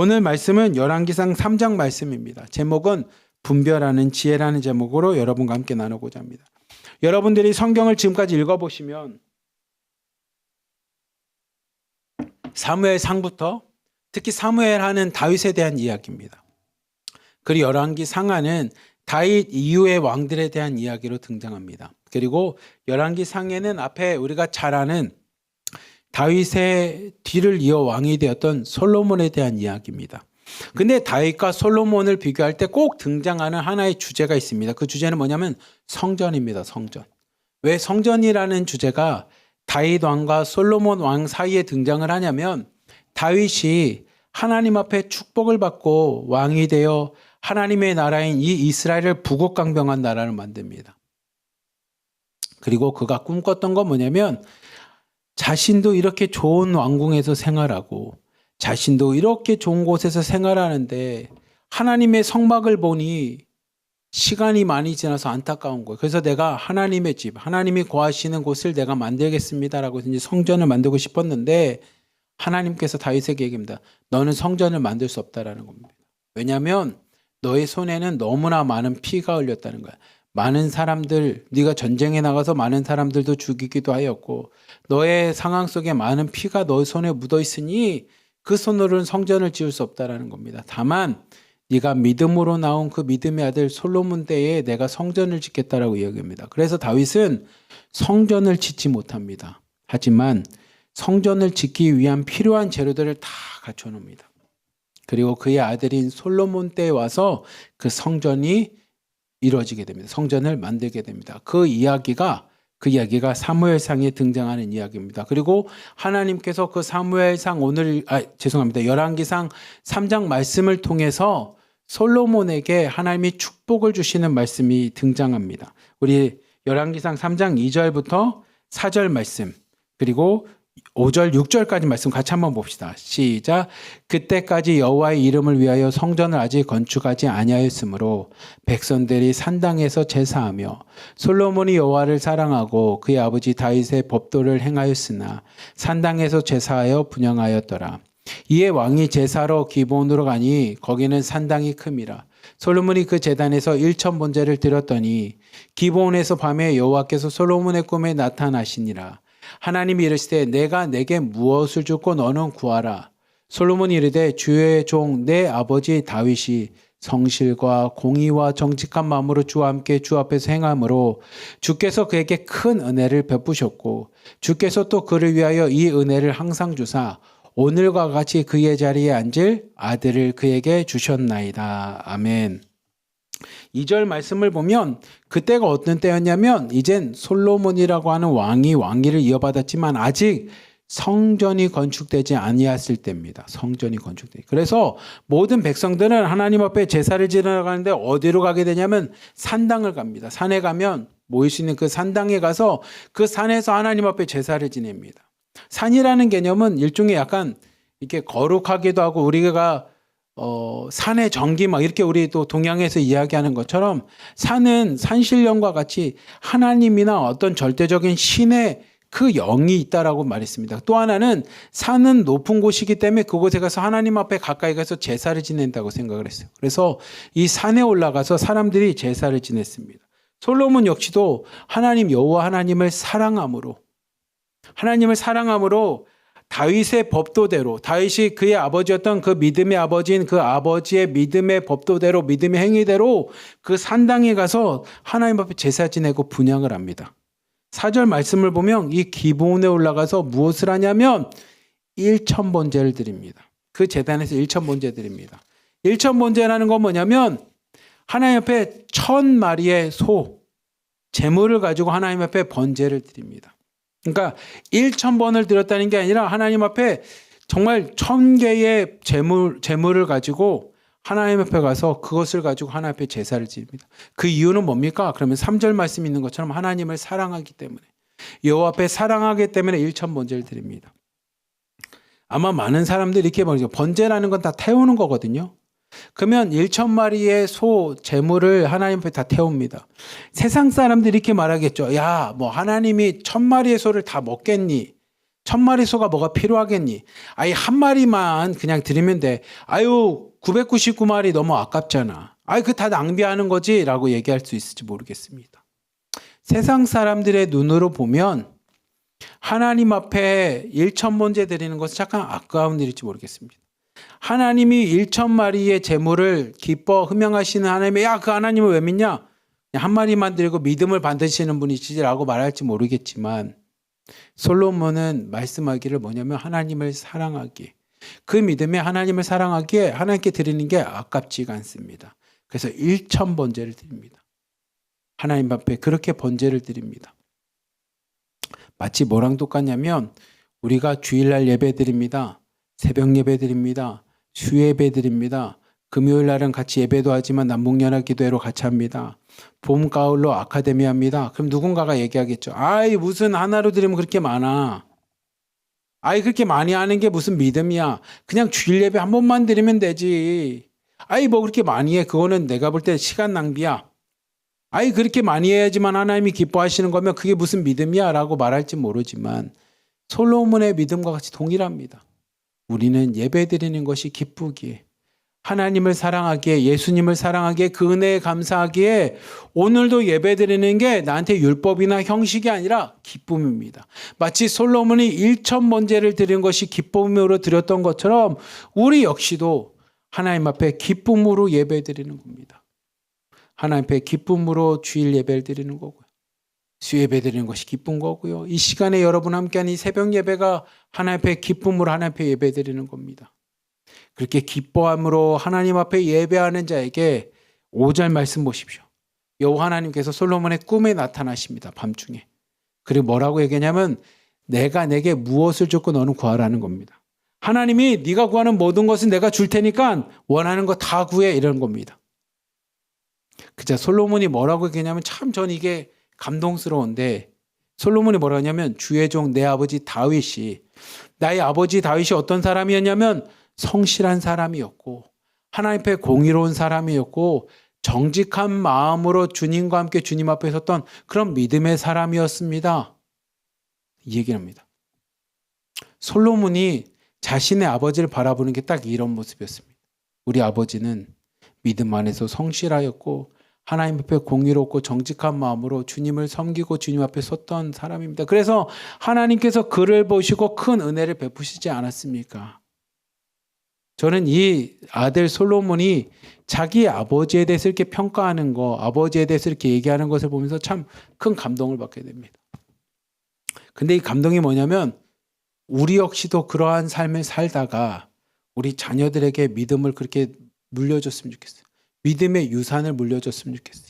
오늘 말씀은 열왕기상 3장 말씀입니다. 제목은 분별하는 지혜라는 제목으로 여러분과 함께 나누고자 합니다. 여러분들이 성경을 지금까지 읽어보시면 사무엘상부터 특히 사무엘하는 다윗에 대한 이야기입니다. 그리고 열왕기 상하는 다윗 이후의 왕들에 대한 이야기로 등장합니다. 그리고 열왕기 상에는 앞에 우리가 잘 아는 다윗의 뒤를 이어 왕이 되었던 솔로몬에 대한 이야기입니다. 근데 다윗과 솔로몬을 비교할 때 꼭 등장하는 하나의 주제가 있습니다. 그 주제는 뭐냐면 성전입니다. 성전. 왜 성전이라는 주제가 다윗 왕과 솔로몬 왕 사이에 등장을 하냐면 다윗이 하나님 앞에 축복을 받고 왕이 되어 하나님의 나라인 이 이스라엘을 부국강병한 나라를 만듭니다. 그리고 그가 꿈꿨던 건 뭐냐면 자신도 이렇게 좋은 왕궁에서 생활하고 자신도 이렇게 좋은 곳에서 생활하는데 하나님의 성막을 보니 시간이 많이 지나서 안타까운 거예요. 그래서 내가 하나님의 집, 하나님이 거하시는 곳을 내가 만들겠습니다라고 이제 성전을 만들고 싶었는데 하나님께서 다윗에게 얘기합니다. 너는 성전을 만들 수 없다라는 겁니다. 왜냐하면 너의 손에는 너무나 많은 피가 흘렸다는 거야. 많은 사람들, 네가 전쟁에 나가서 많은 사람들도 죽이기도 하였고 너의 상황 속에 많은 피가 너의 손에 묻어 있으니 그 손으로는 성전을 지을 수 없다라는 겁니다. 다만 네가 믿음으로 나온 그 믿음의 아들 솔로몬 때에 내가 성전을 짓겠다라고 이야기합니다. 그래서 다윗은 성전을 짓지 못합니다. 하지만 성전을 짓기 위한 필요한 재료들을 다 갖춰 놓습니다. 그리고 그의 아들인 솔로몬 때에 와서 그 성전이 이루어지게 됩니다. 성전을 만들게 됩니다. 그 이야기가 사무엘상에 등장하는 이야기입니다. 그리고 하나님께서 그 사무엘상 열왕기상 3장 말씀을 통해서 솔로몬에게 하나님이 축복을 주시는 말씀이 등장합니다. 우리 열왕기상 3장 2절부터 4절 말씀 그리고 5절, 6절까지 말씀 같이 한번 봅시다. 시작. 그때까지 여호와의 이름을 위하여 성전을 아직 건축하지 아니하였으므로 백성들이 산당에서 제사하며 솔로몬이 여호와를 사랑하고 그의 아버지 다윗의 법도를 행하였으나 산당에서 제사하여 분향하였더라. 이에 왕이 제사로 기브온으로 가니 거기는 산당이 큼이라. 솔로몬이 그 제단에서 1천 번제를 드렸더니 기브온에서 밤에 여호와께서 솔로몬의 꿈에 나타나시니라. 하나님이 이르시되 내가 내게 무엇을 주고 너는 구하라. 솔로몬이 이르되 주의 종 내 아버지 다윗이 성실과 공의와 정직한 마음으로 주와 함께 주 앞에서 행함으로 주께서 그에게 큰 은혜를 베푸셨고 주께서 또 그를 위하여 이 은혜를 항상 주사 오늘과 같이 그의 자리에 앉을 아들을 그에게 주셨나이다. 아멘. 2절 말씀을 보면 그때가 어떤 때였냐면 이젠 솔로몬이라고 하는 왕이 왕위를 이어받았지만 아직 성전이 건축되지 아니했을 때입니다. 성전이 건축되지. 그래서 모든 백성들은 하나님 앞에 제사를 지내러 가는데 어디로 가게 되냐면 산당을 갑니다. 산에 가면 모일 수 있는 그 산당에 가서 그 산에서 하나님 앞에 제사를 지냅니다. 산이라는 개념은 일종의 약간 이렇게 거룩하기도 하고 우리가 산의 정기 막 이렇게 우리 또 동양에서 이야기하는 것처럼 산은 산신령과 같이 하나님이나 어떤 절대적인 신의 그 영이 있다라고 말했습니다. 또 하나는 산은 높은 곳이기 때문에 그곳에 가서 하나님 앞에 가까이 가서 제사를 지낸다고 생각을 했어요. 그래서 이 산에 올라가서 사람들이 제사를 지냈습니다. 솔로몬 역시도 하나님 여호와 하나님을 사랑함으로 다윗의 법도대로 다윗이 그의 아버지였던 그 믿음의 아버지인 그 아버지의 믿음의 법도대로 믿음의 행위대로 그 산당에 가서 하나님 앞에 제사 지내고 분향을 합니다. 4절 말씀을 보면 이 기브온에 올라가서 무엇을 하냐면 1천 번제를 드립니다. 그 제단에서 1천 번제 드립니다. 1천 번제라는 건 뭐냐면 하나님 앞에 1,000마리의 소 제물을 가지고 하나님 앞에 번제를 드립니다. 그러니까 1,000번을 드렸다는 게 아니라 하나님 앞에 정말 1,000개의 제물을 가지고 하나님 앞에 가서 그것을 가지고 하나님 앞에 제사를 지냅니다. 그 이유는 뭡니까? 그러면 3절 말씀 있는 것처럼 하나님을 사랑하기 때문에 여호와 앞에 사랑하기 때문에 1,000번제를 드립니다. 아마 많은 사람들이 이렇게 말이죠. 번제라는 건 다 태우는 거거든요. 그러면 1,000마리의 소 제물을 하나님 앞에 다 태웁니다. 세상 사람들이 이렇게 말하겠죠. 야, 뭐 하나님이 1,000마리의 소를 다 먹겠니? 1000마리 소가 뭐가 필요하겠니? 아예 한 마리만 그냥 드리면 돼. 아유 999마리 너무 아깝잖아. 아이 그 다 낭비하는 거지 라고 얘기할 수 있을지 모르겠습니다. 세상 사람들의 눈으로 보면 하나님 앞에 1000번째 드리는 것은 잠깐 아까운 일일지 모르겠습니다. 하나님이 1000마리의 제물을 기뻐 흠양하시는 하나님의 야 그 하나님을 왜 믿냐? 한 마리만 드리고 믿음을 받으시는 분이시라고 말할지 모르겠지만 솔로몬은 말씀하기를 뭐냐면 하나님을 사랑하기. 그 믿음에 하나님을 사랑하기에 하나님께 드리는 게 아깝지가 않습니다. 그래서 1000번제를 드립니다. 하나님 앞에 그렇게 번제를 드립니다. 마치 뭐랑 똑같냐면 우리가 주일날 예배 드립니다. 새벽 예배 드립니다. 수예배 드립니다. 금요일 날은 같이 예배도 하지만 남북연합 기도회로 같이 합니다. 봄, 가을로 아카데미 합니다. 그럼 누군가가 얘기하겠죠. 아이 무슨 하나로 드리면 그렇게 많아. 아이 그렇게 많이 하는 게 무슨 믿음이야. 그냥 주일 예배 한 번만 드리면 되지. 아이 뭐 그렇게 많이 해. 그거는 내가 볼 때 시간 낭비야. 아이 그렇게 많이 해야지만 하나님이 기뻐하시는 거면 그게 무슨 믿음이야 라고 말할지 모르지만 솔로몬의 믿음과 같이 동일합니다. 우리는 예배 드리는 것이 기쁘기에 하나님을 사랑하기에 예수님을 사랑하기에 그 은혜에 감사하기에 오늘도 예배 드리는 게 나한테 율법이나 형식이 아니라 기쁨입니다. 마치 솔로몬이 1000번제를 드린 것이 기쁨으로 드렸던 것처럼 우리 역시도 하나님 앞에 기쁨으로 예배 드리는 겁니다. 하나님 앞에 기쁨으로 주일 예배를 드리는 거고요. 수예배 드리는 것이 기쁜 거고요. 이 시간에 여러분 함께한 이 새벽 예배가 하나님 앞에 기쁨으로 하나님 앞에 예배 드리는 겁니다. 그렇게 기뻐함으로 하나님 앞에 예배하는 자에게 5절 말씀 보십시오. 여호와 하나님께서 솔로몬의 꿈에 나타나십니다. 밤중에. 그리고 뭐라고 얘기하냐면 내가 내게 무엇을 줬고 너는 구하라는 겁니다. 하나님이 네가 구하는 모든 것은 내가 줄 테니까 원하는 거 다 구해 이런 겁니다. 그자 솔로몬이 뭐라고 얘기하냐면 참 전 이게 감동스러운데 솔로몬이 뭐라고 하냐면 주의 종 내 아버지 다윗이 나의 아버지 다윗이 어떤 사람이었냐면 성실한 사람이었고 하나님 앞에 공의로운 사람이었고 정직한 마음으로 주님과 함께 주님 앞에 섰던 그런 믿음의 사람이었습니다. 이 얘기를 합니다. 솔로몬이 자신의 아버지를 바라보는 게 딱 이런 모습이었습니다. 우리 아버지는 믿음 안에서 성실하였고 하나님 앞에 공의롭고 정직한 마음으로 주님을 섬기고 주님 앞에 섰던 사람입니다. 그래서 하나님께서 그를 보시고 큰 은혜를 베푸시지 않았습니까? 저는 이 아들 솔로몬이 자기 아버지에 대해서 이렇게 평가하는 거, 아버지에 대해서 이렇게 얘기하는 것을 보면서 참 큰 감동을 받게 됩니다. 근데 이 감동이 뭐냐면 우리 역시도 그러한 삶을 살다가 우리 자녀들에게 믿음을 그렇게 물려줬으면 좋겠어요. 믿음의 유산을 물려줬으면 좋겠어요.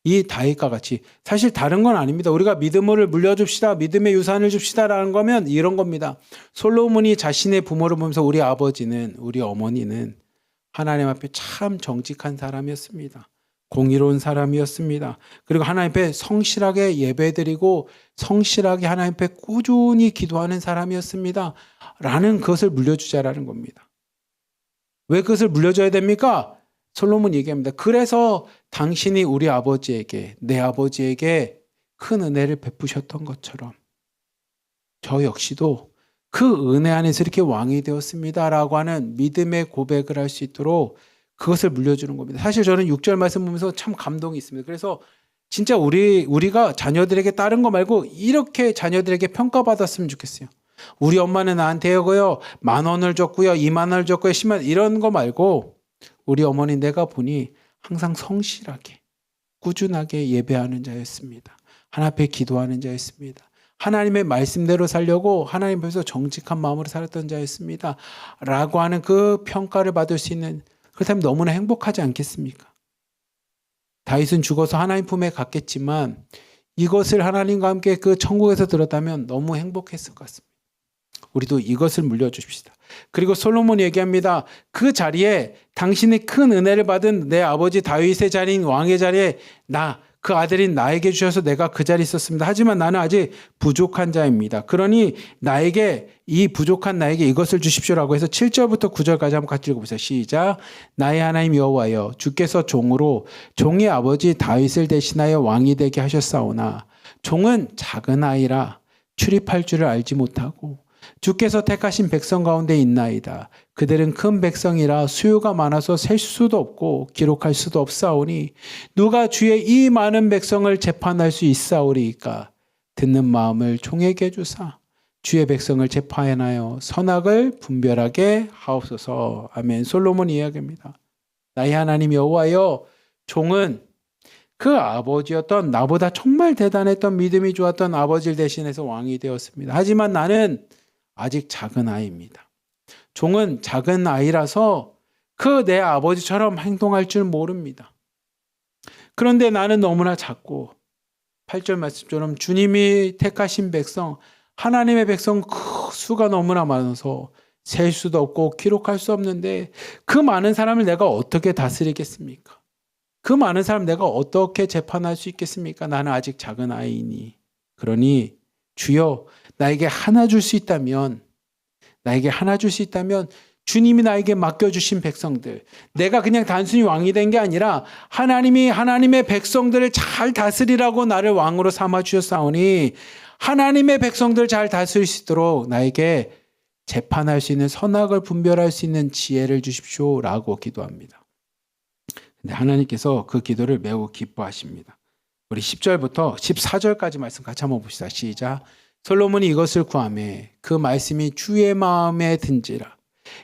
이 다윗과 같이 사실 다른 건 아닙니다. 우리가 믿음을 물려줍시다. 믿음의 유산을 줍시다라는 거면 이런 겁니다. 솔로몬이 자신의 부모를 보면서 우리 아버지는 우리 어머니는 하나님 앞에 참 정직한 사람이었습니다. 공의로운 사람이었습니다. 그리고 하나님 앞에 성실하게 예배드리고 성실하게 하나님 앞에 꾸준히 기도하는 사람이었습니다. 라는 것을 물려주자라는 겁니다. 왜 그것을 물려줘야 됩니까? 솔로몬 얘기합니다. 그래서 당신이 우리 아버지에게 내 아버지에게 큰 은혜를 베푸셨던 것처럼 저 역시도 그 은혜 안에서 이렇게 왕이 되었습니다 라고 하는 믿음의 고백을 할 수 있도록 그것을 물려주는 겁니다. 사실 저는 6절 말씀 보면서 참 감동이 있습니다. 그래서 진짜 우리가 자녀들에게 다른 거 말고 이렇게 자녀들에게 평가받았으면 좋겠어요. 우리 엄마는 나한테 이거요 10,000원을 줬고요 20,000원을 줬고요 10만 이런 거 말고 우리 어머니 내가 보니 항상 성실하게 꾸준하게 예배하는 자였습니다. 하나님 앞에 기도하는 자였습니다. 하나님의 말씀대로 살려고 하나님 앞에서 정직한 마음으로 살았던 자였습니다. 라고 하는 그 평가를 받을 수 있는 그렇다면 너무나 행복하지 않겠습니까? 다윗은 죽어서 하나님 품에 갔겠지만 이것을 하나님과 함께 그 천국에서 들었다면 너무 행복했을 것 같습니다. 우리도 이것을 물려주십시다. 그리고 솔로몬이 얘기합니다. 그 자리에 당신이 큰 은혜를 받은 내 아버지 다윗의 자리인 왕의 자리에 그 아들인 나에게 주셔서 내가 그 자리에 있었습니다. 하지만 나는 아직 부족한 자입니다. 그러니 이 부족한 나에게 이것을 주십시오라고 해서 7절부터 9절까지 한번 같이 읽어보세요. 시작. 나의 하나님 여호와여 주께서 종으로 종의 아버지 다윗을 대신하여 왕이 되게 하셨사오나 종은 작은 아이라 출입할 줄을 알지 못하고 주께서 택하신 백성 가운데 있나이다. 그들은 큰 백성이라 수요가 많아서 셀 수도 없고 기록할 수도 없사오니 누가 주의 이 많은 백성을 재판할 수 있사오리이까. 듣는 마음을 종에게 주사 주의 백성을 재판하여 선악을 분별하게 하옵소서. 아멘. 솔로몬 이야기입니다. 나의 하나님 여호와여, 종은 그 아버지였던 나보다 정말 대단했던 믿음이 좋았던 아버지를 대신해서 왕이 되었습니다. 하지만 나는 아직 작은 아이입니다. 종은 작은 아이라서 그 내 아버지처럼 행동할 줄 모릅니다. 그런데 나는 너무나 작고 8절 말씀처럼 주님이 택하신 백성, 하나님의 백성 그 수가 너무나 많아서 셀 수도 없고 기록할 수 없는데 그 많은 사람을 내가 어떻게 다스리겠습니까? 그 많은 사람 내가 어떻게 재판할 수 있겠습니까? 나는 아직 작은 아이니. 그러니 주여 나에게 하나 줄 수 있다면 주님이 나에게 맡겨주신 백성들, 내가 그냥 단순히 왕이 된 게 아니라 하나님이 하나님의 백성들을 잘 다스리라고 나를 왕으로 삼아주셨사오니 하나님의 백성들을 잘 다스릴 수 있도록 나에게 재판할 수 있는, 선악을 분별할 수 있는 지혜를 주십시오라고 기도합니다. 근데 하나님께서 그 기도를 매우 기뻐하십니다. 우리 10절부터 14절까지 말씀 같이 한번 봅시다. 시작. 솔로몬이 이것을 구하매 그 말씀이 주의 마음에 든지라.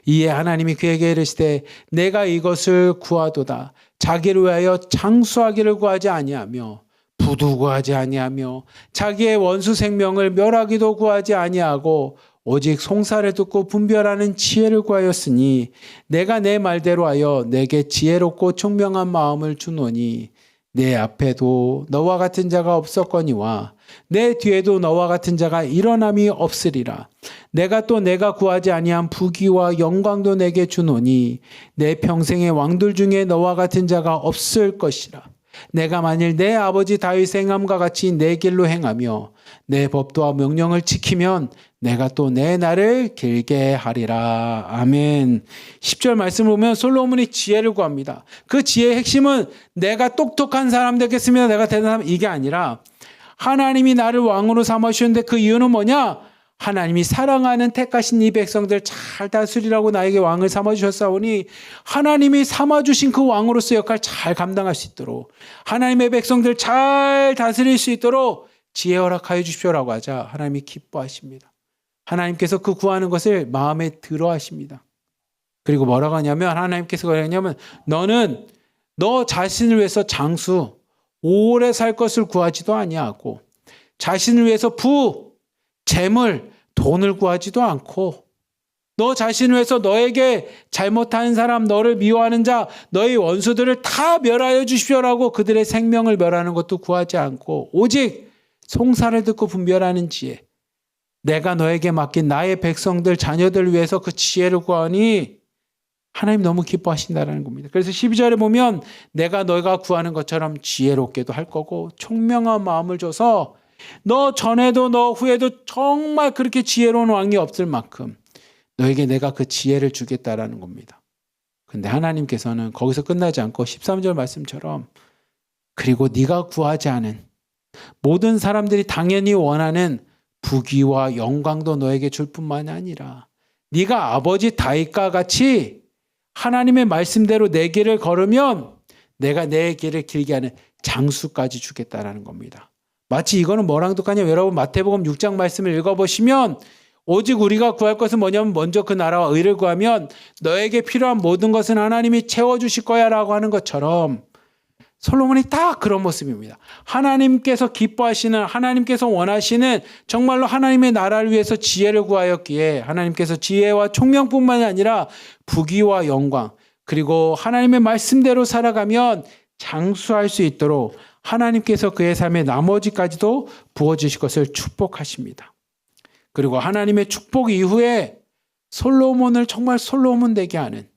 이에 하나님이 그에게 이르시되 내가 이것을 구하도다. 자기를 위하여 장수하기를 구하지 아니하며 부도 구하지 아니하며 자기의 원수 생명을 멸하기도 구하지 아니하고 오직 송사를 듣고 분별하는 지혜를 구하였으니 내가 내 말대로 하여 내게 지혜롭고 총명한 마음을 주노니 내 앞에도 너와 같은 자가 없었거니와 내 뒤에도 너와 같은 자가 일어남이 없으리라. 내가 또 내가 구하지 아니한 부귀와 영광도 내게 주노니 내 평생의 왕들 중에 너와 같은 자가 없을 것이라. 내가 만일 내 아버지 다윗의 행함과 같이 내 길로 행하며 내 법도와 명령을 지키면 내가 또 내 날을 길게 하리라. 아멘. 10절 말씀을 보면 솔로몬이 지혜를 구합니다. 그 지혜의 핵심은 내가 똑똑한 사람 되겠습니다, 내가 대단한 사람, 이게 아니라 하나님이 나를 왕으로 삼으셨는데 그 이유는 뭐냐? 하나님이 사랑하는 택하신 이 백성들 잘 다스리라고 나에게 왕을 삼아주셨사오니 하나님이 삼아주신 그 왕으로서 역할 잘 감당할 수 있도록 하나님의 백성들 잘 다스릴 수 있도록 지혜 허락하여 주십시오라고 하자 하나님이 기뻐하십니다. 하나님께서 그 구하는 것을 마음에 들어 하십니다. 그리고 뭐라고 하냐면 하나님께서 그러냐면 너는 너 자신을 위해서 장수 오래 살 것을 구하지도 아니하고 자신을 위해서 부, 재물, 돈을 구하지도 않고 너 자신을 위해서 너에게 잘못하는 사람, 너를 미워하는 자, 너의 원수들을 다 멸하여 주십시오라고 그들의 생명을 멸하는 것도 구하지 않고 오직 송사를 듣고 분별하는 지혜, 내가 너에게 맡긴 나의 백성들, 자녀들을 위해서 그 지혜를 구하니 하나님 너무 기뻐하신다는 겁니다. 그래서 12절에 보면 내가 너희가 구하는 것처럼 지혜롭게도 할 거고 총명한 마음을 줘서 너 전에도 너 후에도 정말 그렇게 지혜로운 왕이 없을 만큼 너에게 내가 그 지혜를 주겠다라는 겁니다. 근데 하나님께서는 거기서 끝나지 않고 13절 말씀처럼 그리고 네가 구하지 않은 모든 사람들이 당연히 원하는 부귀와 영광도 너에게 줄 뿐만 아니라 네가 아버지 다윗과 같이 하나님의 말씀대로 내 길을 걸으면 내가 내 길을 길게 하는 장수까지 주겠다라는 겁니다. 마치 이거는 뭐랑 똑같냐? 여러분 마태복음 6장 말씀을 읽어보시면 오직 우리가 구할 것은 뭐냐면 먼저 그 나라와 의를 구하면 너에게 필요한 모든 것은 하나님이 채워주실 거야 라고 하는 것처럼 솔로몬이 딱 그런 모습입니다. 하나님께서 기뻐하시는, 하나님께서 원하시는 정말로 하나님의 나라를 위해서 지혜를 구하였기에 하나님께서 지혜와 총명뿐만 아니라 부귀와 영광 그리고 하나님의 말씀대로 살아가면 장수할 수 있도록 하나님께서 그의 삶의 나머지까지도 부어주실 것을 축복하십니다. 그리고 하나님의 축복 이후에 솔로몬을 정말 솔로몬 되게 하는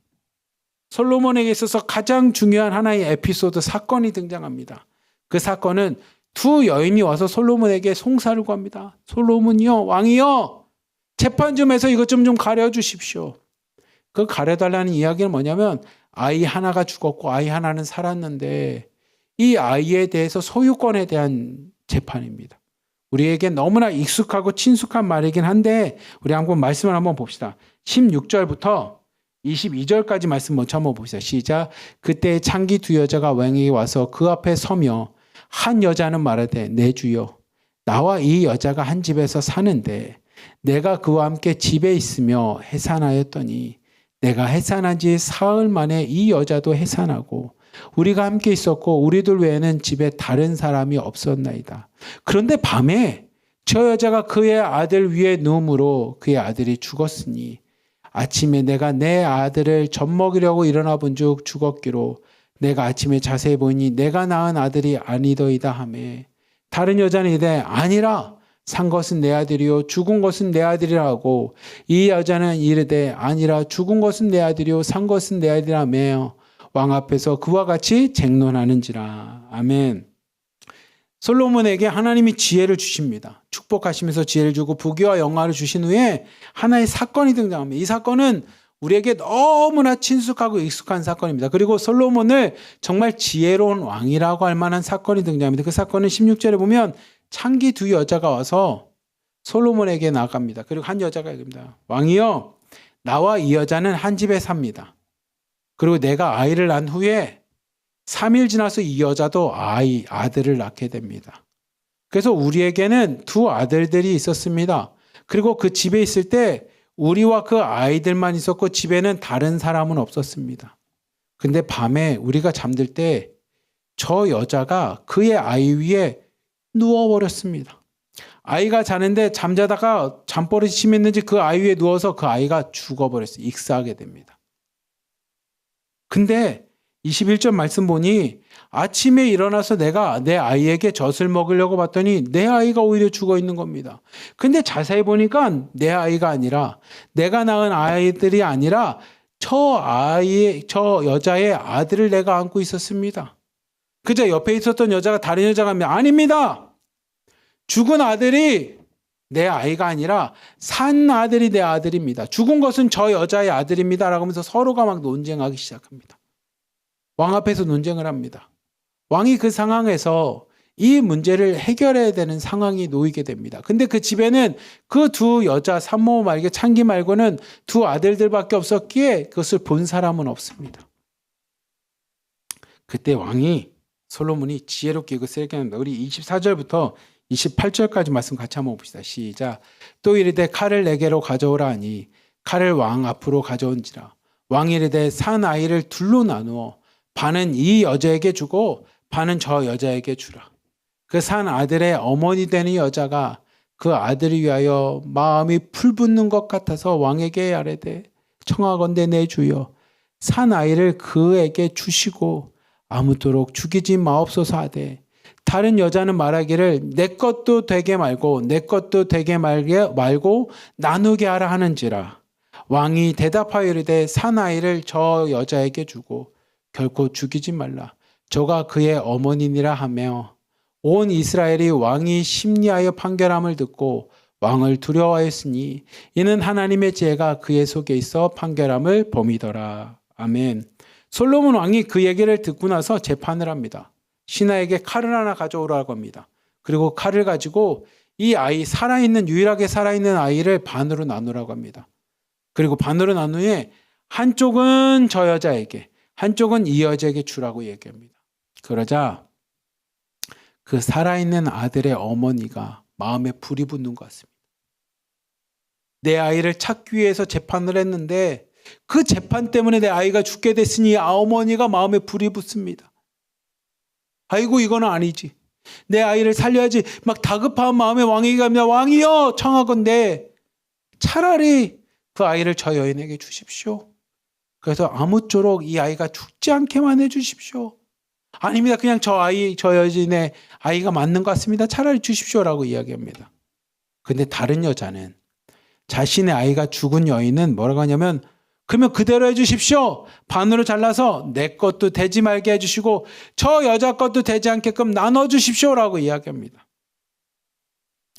솔로몬에게 있어서 가장 중요한 하나의 에피소드 사건이 등장합니다. 그 사건은 두 여인이 와서 솔로몬에게 송사를 구합니다. 솔로몬이요, 왕이요, 재판 좀 해서 이것 좀 가려주십시오. 그 가려달라는 이야기는 뭐냐면 아이 하나가 죽었고 아이 하나는 살았는데 이 아이에 대해서 소유권에 대한 재판입니다. 우리에게 너무나 익숙하고 친숙한 말이긴 한데 우리 한번 말씀을 한번 봅시다. 16절부터 22절까지 말씀 먼저 한번 봅시다. 시작. 그때 창기 두 여자가 왕에게 와서 그 앞에 서며 한 여자는 말하되 내 주여 나와 이 여자가 한 집에서 사는데 내가 그와 함께 집에 있으며 해산하였더니 내가 해산한 지 사흘 만에 이 여자도 해산하고 우리가 함께 있었고 우리들 외에는 집에 다른 사람이 없었나이다. 그런데 밤에 저 여자가 그의 아들 위에 누움으로 그의 아들이 죽었으니 아침에 내가 내 아들을 젖먹이려고 일어나 본즉 죽었기로 내가 아침에 자세히 보니 내가 낳은 아들이 아니더이다 하매 다른 여자는 이르되 아니라 산 것은 내 아들이요 죽은 것은 내 아들이라 하고 이 여자는 이르되 아니라 죽은 것은 내 아들이요 산 것은 내 아들이라 하며 왕 앞에서 그와 같이 쟁론하는지라. 아멘. 솔로몬에게 하나님이 지혜를 주십니다. 축복하시면서 지혜를 주고 부귀와 영화를 주신 후에 하나의 사건이 등장합니다. 이 사건은 우리에게 너무나 친숙하고 익숙한 사건입니다. 그리고 솔로몬을 정말 지혜로운 왕이라고 할 만한 사건이 등장합니다. 그 사건은 16절에 보면 창기 두 여자가 와서 솔로몬에게 나갑니다. 그리고 한 여자가 얘기합니다. 왕이여, 나와 이 여자는 한 집에 삽니다. 그리고 내가 아이를 낳은 후에 3일 지나서 이 여자도 아들을 낳게 됩니다. 그래서 우리에게는 두 아들들이 있었습니다. 그리고 그 집에 있을 때 우리와 그 아이들만 있었고 집에는 다른 사람은 없었습니다. 근데 밤에 우리가 잠들 때 저 여자가 그의 아이 위에 누워버렸습니다. 아이가 자는데 잠자다가 잠버릇이 심했는지 그 아이 위에 누워서 그 아이가 죽어버렸어요. 익사하게 됩니다. 근데 21절 말씀 보니 아침에 일어나서 내가 내 아이에게 젖을 먹이려고 봤더니 내 아이가 오히려 죽어 있는 겁니다. 근데 자세히 보니까 내 아이가 아니라 내가 낳은 아이들이 아니라 저 여자의 아들을 내가 안고 있었습니다. 그저 옆에 있었던 여자가 다른 여자가 아닙니다. 죽은 아들이 내 아이가 아니라 산 아들이 내 아들입니다. 죽은 것은 저 여자의 아들입니다. 라고 하면서 서로가 막 논쟁하기 시작합니다. 왕 앞에서 논쟁을 합니다. 왕이 그 상황에서 이 문제를 해결해야 되는 상황이 놓이게 됩니다. 근데 그 집에는 그 두 여자 산모 말고 창기 말고는 두 아들들밖에 없었기에 그것을 본 사람은 없습니다. 그때 왕이 솔로몬이 지혜롭게 이것을 해결합니다. 우리 24절부터 28절까지 말씀 같이 한번 봅시다. 시작. 또 이르되 칼을 내게로 가져오라 하니 칼을 왕 앞으로 가져온지라. 왕이 이르되 산 아이를 둘로 나누어 반은 이 여자에게 주고 반은 저 여자에게 주라. 그 산 아들의 어머니 되는 여자가 그 아들을 위하여 마음이 풀붙는 것 같아서 왕에게 아뢰되 청하건대 내 주여 산 아이를 그에게 주시고 아무쪼록 죽이지 마옵소서 하되 다른 여자는 말하기를 내 것도 되게 말고 내 것도 되게 말고 나누게 하라 하는지라. 왕이 대답하여 이르되 산 아이를 저 여자에게 주고 결코 죽이지 말라. 저가 그의 어머니니라 하며 온 이스라엘이 왕이 심리하여 판결함을 듣고 왕을 두려워하였으니 이는 하나님의 지혜가 그의 속에 있어 판결함을 범이더라. 아멘. 솔로몬 왕이 그 얘기를 듣고 나서 재판을 합니다. 신하에게 칼을 하나 가져오라고 합니다. 그리고 칼을 가지고 이 아이 유일하게 살아있는 아이를 반으로 나누라고 합니다. 그리고 반으로 나눈 후에 한쪽은 저 여자에게 한쪽은 이 여자에게 주라고 얘기합니다. 그러자 그 살아있는 아들의 어머니가 마음에 불이 붙는 것 같습니다. 내 아이를 찾기 위해서 재판을 했는데 그 재판 때문에 내 아이가 죽게 됐으니 어머니가 마음에 불이 붙습니다. 아이고 이거는 아니지. 내 아이를 살려야지. 막 다급한 마음에 왕에게 갑니다. 왕이여 청하건대 차라리 그 아이를 저 여인에게 주십시오. 그래서 아무쪼록 이 아이가 죽지 않게만 해주십시오. 아닙니다. 그냥 저 여인의 아이가 맞는 것 같습니다. 차라리 주십시오라고 이야기합니다. 근데 다른 여자는 자신의 아이가 죽은 여인은 뭐라고 하냐면 그러면 그대로 해주십시오. 반으로 잘라서 내 것도 되지 말게 해주시고 저 여자 것도 되지 않게끔 나눠주십시오라고 이야기합니다.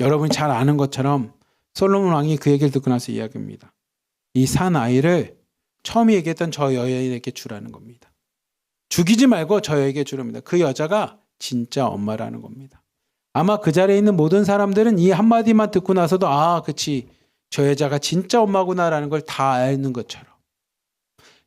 여러분이 잘 아는 것처럼 솔로몬 왕이 그 얘기를 듣고 나서 이야기합니다. 이 산 아이를 처음 얘기했던 저 여인에게 주라는 겁니다. 죽이지 말고 저 여인에게 주랍니다. 그 여자가 진짜 엄마라는 겁니다. 아마 그 자리에 있는 모든 사람들은 이 한마디만 듣고 나서도 아, 그치. 저 여자가 진짜 엄마구나라는 걸 다 아는 것처럼.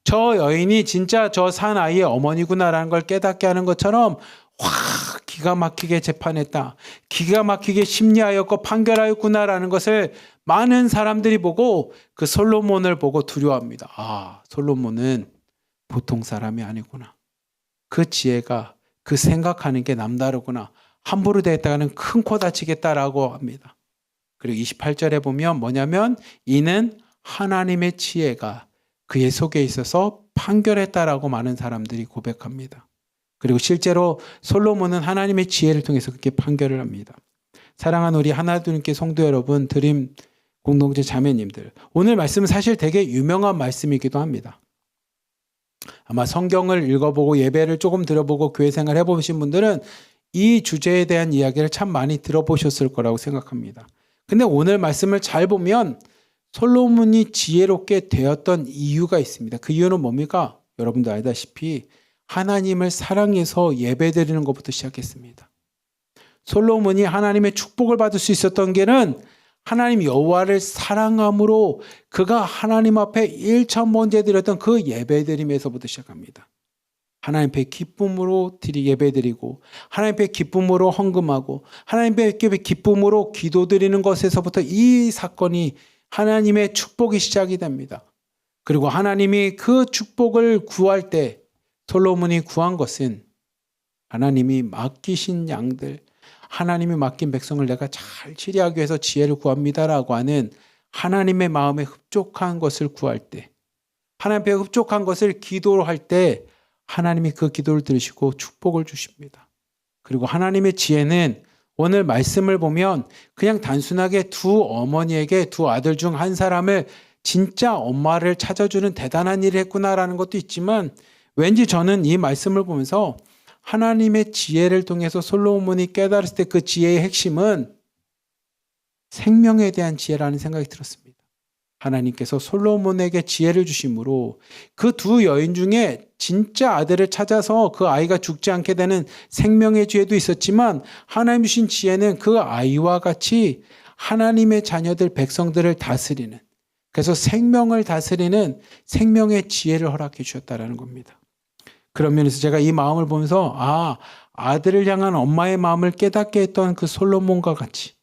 저 여인이 진짜 저 산 아이의 어머니구나라는 걸 깨닫게 하는 것처럼 확 기가 막히게 재판했다. 기가 막히게 심리하였고 판결하였구나라는 것을 많은 사람들이 보고 그 솔로몬을 보고 두려워합니다. 아, 솔로몬은 보통 사람이 아니구나. 그 지혜가 그 생각하는 게 남다르구나. 함부로 대했다가는 큰 코 다치겠다라고 합니다. 그리고 28절에 보면 뭐냐면 이는 하나님의 지혜가 그의 속에 있어서 판결했다라고 많은 사람들이 고백합니다. 그리고 실제로 솔로몬은 하나님의 지혜를 통해서 그렇게 판결을 합니다. 사랑하는 우리 하나님께 성도 여러분, 드림 공동체 자매님들, 오늘 말씀은 사실 되게 유명한 말씀이기도 합니다. 아마 성경을 읽어보고 예배를 조금 들어보고 교회 생활 해보신 분들은 이 주제에 대한 이야기를 참 많이 들어보셨을 거라고 생각합니다. 근데 오늘 말씀을 잘 보면 솔로몬이 지혜롭게 되었던 이유가 있습니다. 그 이유는 뭡니까? 여러분도 알다시피 하나님을 사랑해서 예배드리는 것부터 시작했습니다. 솔로몬이 하나님의 축복을 받을 수 있었던 게는 하나님 여호와를 사랑함으로 그가 하나님 앞에 1,000번째 드렸던 그 예배드림에서부터 시작합니다. 하나님 앞에 기쁨으로 예배드리고 하나님 앞에 기쁨으로 헌금하고 하나님 앞에 기쁨으로 기도드리는 것에서부터 이 사건이 하나님의 축복이 시작이 됩니다. 그리고 하나님이 그 축복을 구할 때 솔로몬이 구한 것은 하나님이 맡기신 양들, 하나님이 맡긴 백성을 내가 잘 치리하기 위해서 지혜를 구합니다라고 하는 하나님의 마음에 흡족한 것을 구할 때, 하나님 앞에 흡족한 것을 기도로 할 때 하나님이 그 기도를 들으시고 축복을 주십니다. 그리고 하나님의 지혜는 오늘 말씀을 보면 그냥 단순하게 두 어머니에게 두 아들 중 한 사람을 진짜 엄마를 찾아주는 대단한 일을 했구나라는 것도 있지만 왠지 저는 이 말씀을 보면서 하나님의 지혜를 통해서 솔로몬이 깨달았을 때 그 지혜의 핵심은 생명에 대한 지혜라는 생각이 들었습니다. 하나님께서 솔로몬에게 지혜를 주심으로 그 두 여인 중에 진짜 아들을 찾아서 그 아이가 죽지 않게 되는 생명의 지혜도 있었지만 하나님 주신 지혜는 그 아이와 같이 하나님의 자녀들 백성들을 다스리는, 그래서 생명을 다스리는 생명의 지혜를 허락해 주셨다라는 겁니다. 그런 면에서 제가 이 마음을 보면서 아들을 향한 엄마의 마음을 깨닫게 했던 그 솔로몬과 같이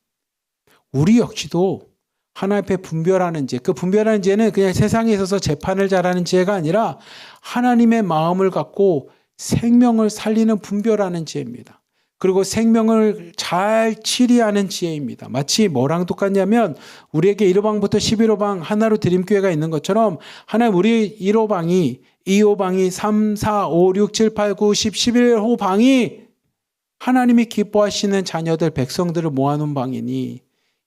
우리 역시도 하나님 앞에 분별하는 지혜, 그 분별하는 지혜는 그냥 세상에 있어서 재판을 잘하는 지혜가 아니라 하나님의 마음을 갖고 생명을 살리는 분별하는 지혜입니다. 그리고 생명을 잘 치리하는 지혜입니다. 마치 뭐랑 똑같냐면 우리에게 1호방부터 11호방 하나로 드림교회가 있는 것처럼 하나님 우리 1호방이 2호방이 3, 4, 5, 6, 7, 8, 9, 10, 11호방이 하나님이 기뻐하시는 자녀들 백성들을 모아놓은 방이니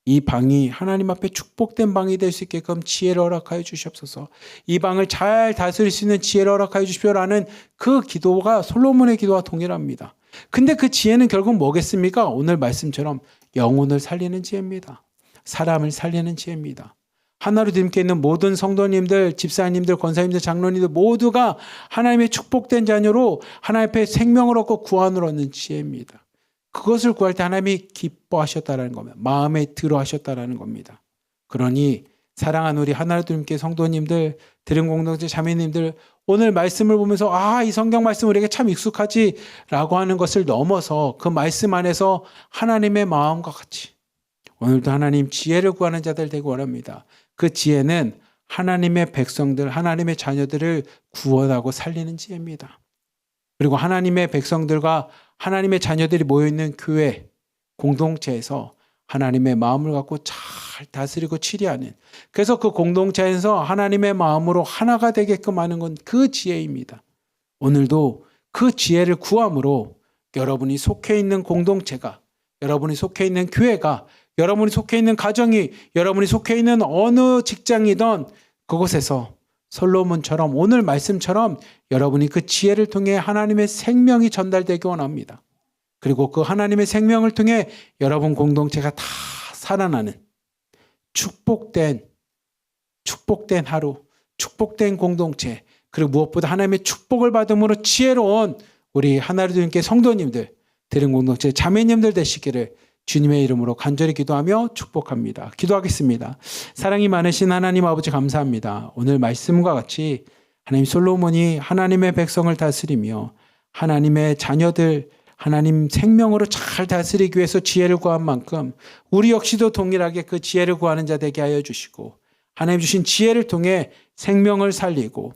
이 방이 하나님 앞에 축복된 방이 될 수 있게끔 지혜를 허락하여 주시옵소서. 이 방을 잘 다스릴 수 있는 지혜를 허락하여 주십시오라는 그 기도가 솔로몬의 기도와 동일합니다. 근데 그 지혜는 결국 뭐겠습니까? 오늘 말씀처럼 영혼을 살리는 지혜입니다. 사람을 살리는 지혜입니다. 하나로 드림께 있는 모든 성도님들, 집사님들, 권사님들, 장로님들 모두가 하나님의 축복된 자녀로 하나님 앞에 생명을 얻고 구원을 얻는 지혜입니다. 그것을 구할 때 하나님이 기뻐하셨다는 겁니다. 마음에 들어 하셨다는 겁니다. 그러니 사랑하는 우리 하나님께 성도님들, 드림 공동체 자매님들 오늘 말씀을 보면서 이 성경 말씀 우리에게 참 익숙하지라고 하는 것을 넘어서 그 말씀 안에서 하나님의 마음과 같이 오늘도 하나님 지혜를 구하는 자들 되기 원합니다. 그 지혜는 하나님의 백성들, 하나님의 자녀들을 구원하고 살리는 지혜입니다. 그리고 하나님의 백성들과 하나님의 자녀들이 모여있는 교회 공동체에서 하나님의 마음을 갖고 잘 다스리고 치리하는, 그래서 그 공동체에서 하나님의 마음으로 하나가 되게끔 하는 건 그 지혜입니다. 오늘도 그 지혜를 구함으로 여러분이 속해 있는 공동체가, 여러분이 속해 있는 교회가, 여러분이 속해 있는 가정이, 여러분이 속해 있는 어느 직장이든 그곳에서 솔로몬처럼 오늘 말씀처럼 여러분이 그 지혜를 통해 하나님의 생명이 전달되기 원합니다. 그리고 그 하나님의 생명을 통해 여러분 공동체가 다 살아나는 축복된 하루, 축복된 공동체, 그리고 무엇보다 하나님의 축복을 받음으로 지혜로운 우리 하나님께 성도님들, 드림 공동체 자매님들 되시기를 주님의 이름으로 간절히 기도하며 축복합니다. 기도하겠습니다. 사랑이 많으신 하나님 아버지 감사합니다. 오늘 말씀과 같이 하나님 솔로몬이 하나님의 백성을 다스리며 하나님의 자녀들 하나님 생명으로 잘 다스리기 위해서 지혜를 구한 만큼 우리 역시도 동일하게 그 지혜를 구하는 자 되게 하여 주시고 하나님 주신 지혜를 통해 생명을 살리고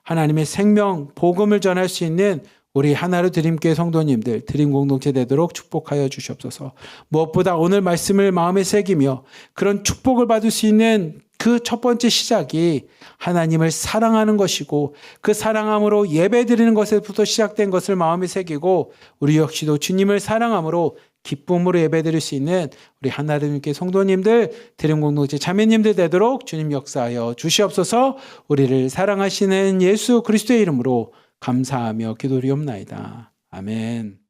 하나님의 생명 복음을 전할 수 있는 우리 하나로 드림교회 성도님들 드림 공동체 되도록 축복하여 주시옵소서. 무엇보다 오늘 말씀을 마음에 새기며 그런 축복을 받을 수 있는 그 첫 번째 시작이 하나님을 사랑하는 것이고 그 사랑함으로 예배드리는 것에부터 시작된 것을 마음에 새기고 우리 역시도 주님을 사랑함으로 기쁨으로 예배드릴 수 있는 우리 하나님께 성도님들 드림 공동체 자매님들 되도록 주님 역사하여 주시옵소서. 우리를 사랑하시는 예수 그리스도의 이름으로 감사하며 기도리옵나이다. 아멘.